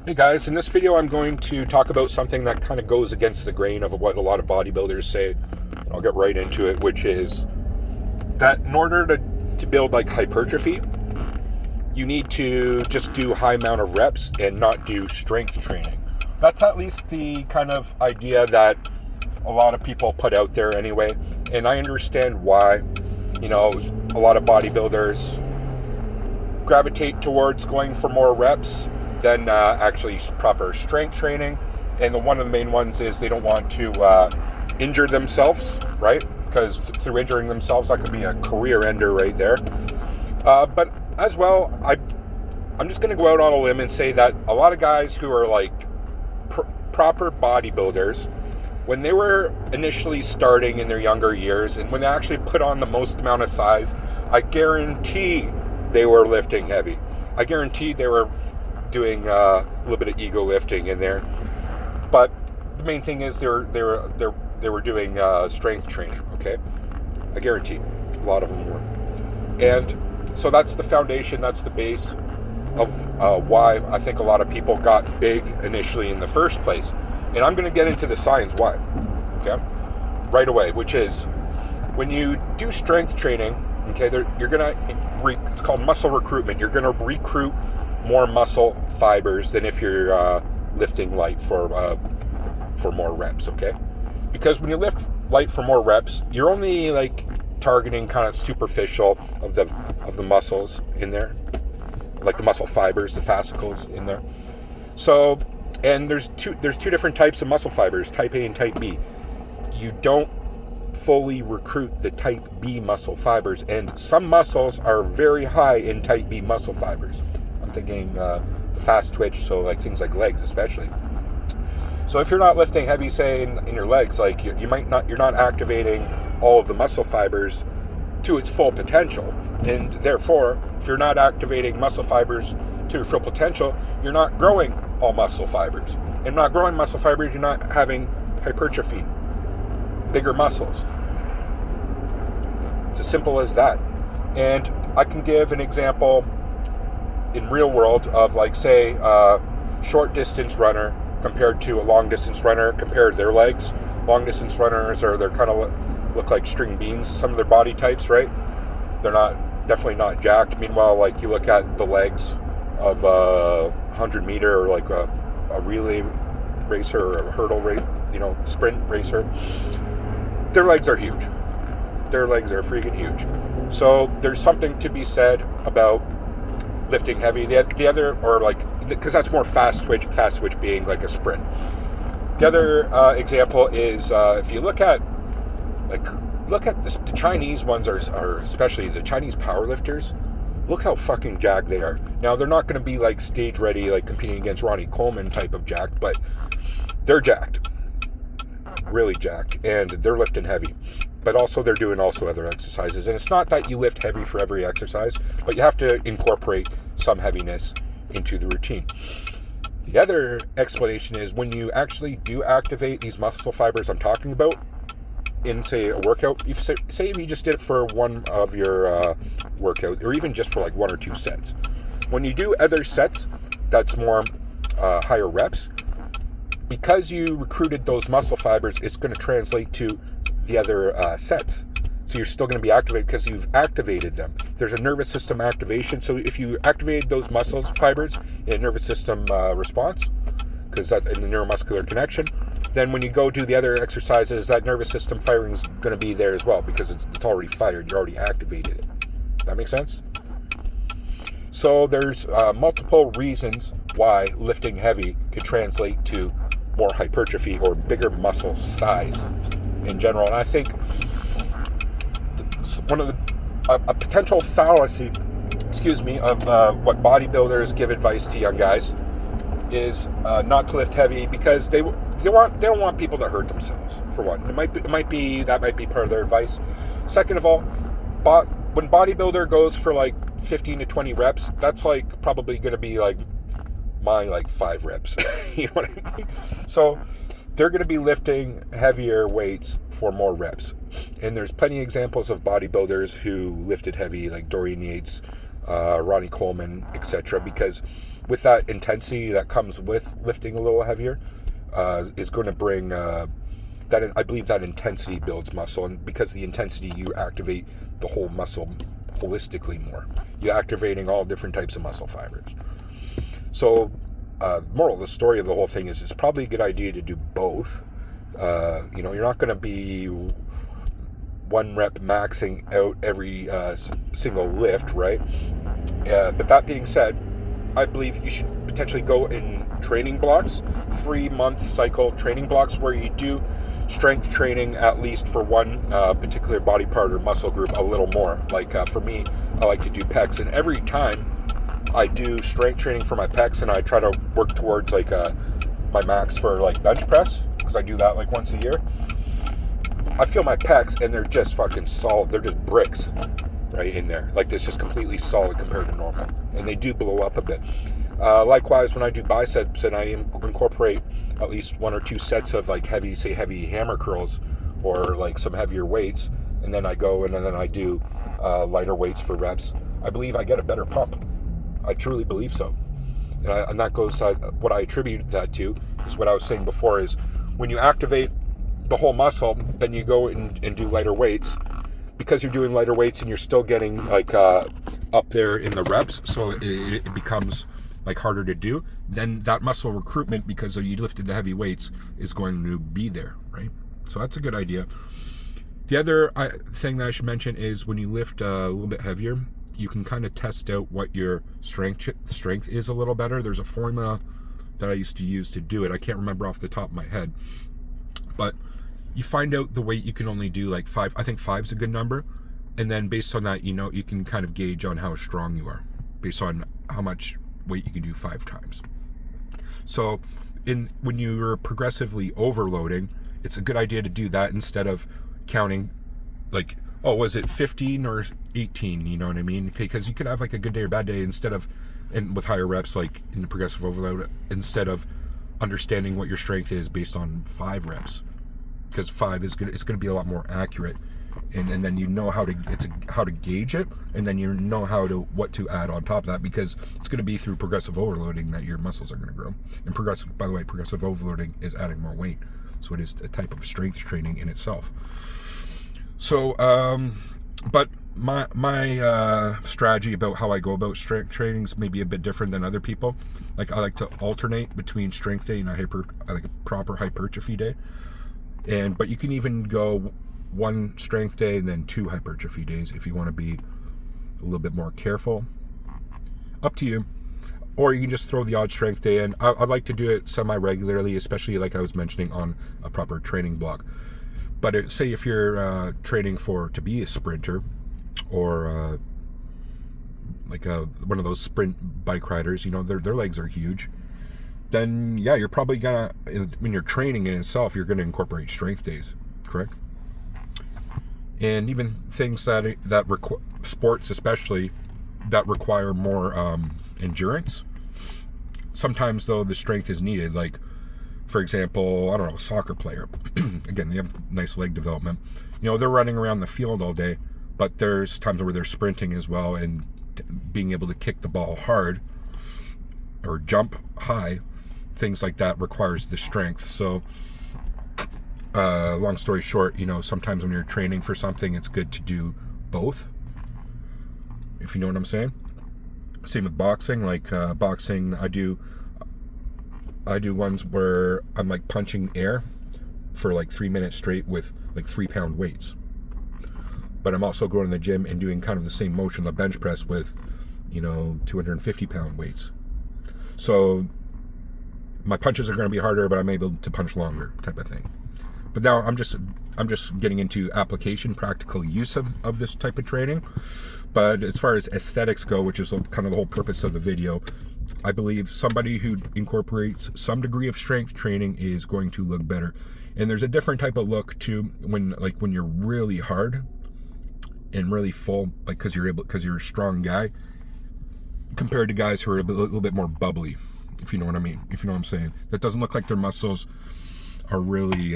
Hey guys, in this video I'm going to talk about something that kind of goes against the grain of what a lot of bodybuilders say. I'll get right into it, which is that in order to build like hypertrophy, you need to just do high amount of reps and not do strength training. That's at least the kind of idea that a lot of people put out there anyway, and I understand why. A lot of bodybuilders gravitate towards going for more reps than actually proper strength training. And one of the main ones is they don't want to injure themselves, right? Because through injuring themselves, that could be a career ender right there. But as well, I'm just going to go out on a limb and say that a lot of guys who are like proper bodybuilders, when they were initially starting in their younger years and when they actually put on the most amount of size, I guarantee they were lifting heavy. I guarantee they were doing a little bit of ego lifting in there, but the main thing is they were doing strength training. Okay, I guarantee a lot of them were, and so that's the foundation. That's the base of why I think a lot of people got big initially in the first place. And I'm going to get into the science why. Okay, right away, which is when you do strength training. Okay, you're gonna it's called muscle recruitment. You're gonna recruit more muscle fibers than if you're lifting light for more reps. Okay, because when you lift light for more reps, you're only like targeting kind of superficial of the muscles in there, like the muscle fibers, the fascicles in there. So, and there's two different types of muscle fibers, type A and type B. You don't fully recruit the type B muscle fibers, and some muscles are very high in type B muscle fibers. I'm thinking the fast twitch, so like things like legs especially. So if you're not lifting heavy, say in your legs, like you're not activating all of the muscle fibers to its full potential, and therefore if you're not activating muscle fibers to your full potential, you're not growing all muscle fibers, and not growing muscle fibers, you're not having hypertrophy, bigger muscles. It's as simple as that. And I can give an example in real world of like, say, a short distance runner compared to a long distance runner, compared their legs. Long distance runners they're kind of look like string beans, some of their body types, right? They're definitely not jacked. Meanwhile, like you look at the legs of a 100-meter or like a relay racer or a hurdle race, sprint racer, their legs are huge. Their legs are freaking huge. So there's something to be said about lifting heavy. The other, or like, because that's more fast twitch being like a sprint. The other example is if you look at this, the Chinese ones are especially the Chinese powerlifters. Look how fucking jacked they are. Now they're not going to be like stage ready, like competing against Ronnie Coleman type of jacked, but they're jacked, really jacked, and they're lifting heavy. But also they're doing other exercises. And it's not that you lift heavy for every exercise, but you have to incorporate some heaviness into the routine. The other explanation is when you actually do activate these muscle fibers I'm talking about in, say, a workout, say if you just did it for one of your workout, or even just for like one or two sets. When you do other sets, that's more higher reps, because you recruited those muscle fibers, it's going to translate to the other sets. So you're still going to be activated because you've activated them. There's a nervous system activation. So if you activated those muscle fibers in a nervous system response, because that's in the neuromuscular connection, then when you go do the other exercises, that nervous system firing is going to be there as well, because it's already fired. You already activated it. That makes sense? So there's multiple reasons why lifting heavy could translate to more hypertrophy or bigger muscle size in general. And I think one of a potential fallacy, of what bodybuilders give advice to young guys is not to lift heavy, because they don't want people to hurt themselves. For one, that might be part of their advice. Second of all, when bodybuilder goes for like 15 to 20 reps, that's like probably going to be like my like 5 reps. You know what I mean? So they're going to be lifting heavier weights for more reps. And there's plenty of examples of bodybuilders who lifted heavy, like Dorian Yates, Ronnie Coleman, etc. Because with that intensity that comes with lifting a little heavier, is going to bring that. I believe that intensity builds muscle, and because of the intensity, you activate the whole muscle holistically more. You're activating all different types of muscle fibers. So, moral of the story of the whole thing is it's probably a good idea to do both. You're not going to be one rep maxing out every single lift, right? But that being said, I believe you should potentially go in training blocks, 3-month cycle training blocks, where you do strength training at least for one particular body part or muscle group a little more. Like for me, I like to do pecs, and every time I do strength training for my pecs, and I try to work towards like my max for like bench press, because I do that like once a year. I feel my pecs, and they're just fucking solid. They're just bricks right in there. Like, it's just completely solid compared to normal. And they do blow up a bit. Likewise, when I do biceps and I incorporate at least 1 or 2 sets of like heavy hammer curls or like some heavier weights, and then I go and then I do lighter weights for reps, I believe I get a better pump. I truly believe so. And that goes, what I attribute that to is what I was saying before, is when you activate the whole muscle, then you go and do lighter weights. Because you're doing lighter weights and you're still getting like up there in the reps, so it becomes like harder to do, then that muscle recruitment, because you lifted the heavy weights, is going to be there, right? So that's a good idea. The other thing that I should mention is when you lift a little bit heavier, you can kind of test out what your strength is a little better. There's a formula that I used to use to do it. I can't remember off the top of my head, but you find out the weight you can only do like 5. I think 5 is a good number, and then based on that, you can kind of gauge on how strong you are based on how much weight you can do 5 times. So when you're progressively overloading, it's a good idea to do that instead of counting like, oh, was it 15 or 18? You know what I mean? Because you could have like a good day or bad day, and with higher reps, like in the progressive overload, instead of understanding what your strength is based on 5 reps. Because 5 is good, it's going to be a lot more accurate, and then you know how to gauge it, and then you know what to add on top of that, because it's going to be through progressive overloading that your muscles are going to grow. And progressive overloading is adding more weight, so it is a type of strength training in itself. So, but my strategy about how I go about strength trainings may be a bit different than other people. Like, I like to alternate between strength day and a proper hypertrophy day. But you can even go 1 strength day and then 2 hypertrophy days if you want to be a little bit more careful. Up to you. Or you can just throw the odd strength day in. I like to do it semi-regularly, especially like I was mentioning on a proper training block. But say if you're training to be a sprinter, or one of those sprint bike riders, their legs are huge. Then yeah, you're probably when you're training in itself, you're gonna incorporate strength days, correct? And even things that sports especially that require more endurance, sometimes though the strength is needed. Like, for example, I don't know, a soccer player. Again, they have nice leg development. They're running around the field all day, but there's times where they're sprinting as well, and being able to kick the ball hard or jump high, things like that requires the strength. So long story short, sometimes when you're training for something, it's good to do both, if you know what I'm saying. Same with boxing. Like boxing, I do ones where I'm like punching air for like 3 minutes straight with like 3-pound weights, but I'm also going to the gym and doing kind of the same motion, the bench press, with 250-pound weights. So my punches are going to be harder, but I'm able to punch longer, type of thing. But now I'm just getting into application, practical use of this type of training. But as far as aesthetics go, which is kind of the whole purpose of the video, I believe somebody who incorporates some degree of strength training is going to look better. And there's a different type of look too when you're really hard and really full, like because you're a strong guy, compared to guys who are a little bit more bubbly, if you know what I mean, if you know what I'm saying. That doesn't look like their muscles are really,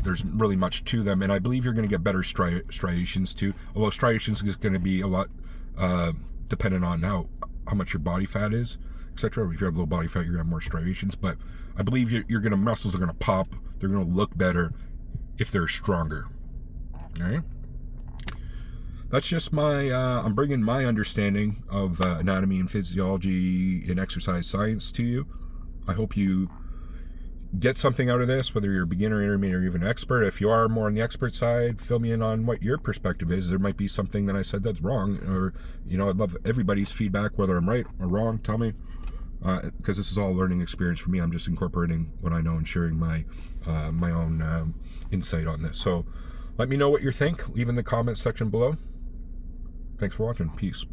there's really much to them. And I believe you're going to get better striations too. Although striations is going to be a lot depending on how much your body fat is, etc. If you have low body fat, you're gonna have more striations. But I believe muscles are gonna pop. They're gonna look better if they're stronger. All right. That's just my, I'm bringing my understanding of anatomy and physiology and exercise science to you. I hope you get something out of this, whether you're a beginner, intermediate, or even expert. If you are more on the expert side, fill me in on what your perspective is. There might be something that I said that's wrong, or, I'd love everybody's feedback, whether I'm right or wrong. Tell me, because this is all a learning experience for me. I'm just incorporating what I know and sharing my own insight on this. So let me know what you think. Leave in the comments section below. Thanks for watching. Peace.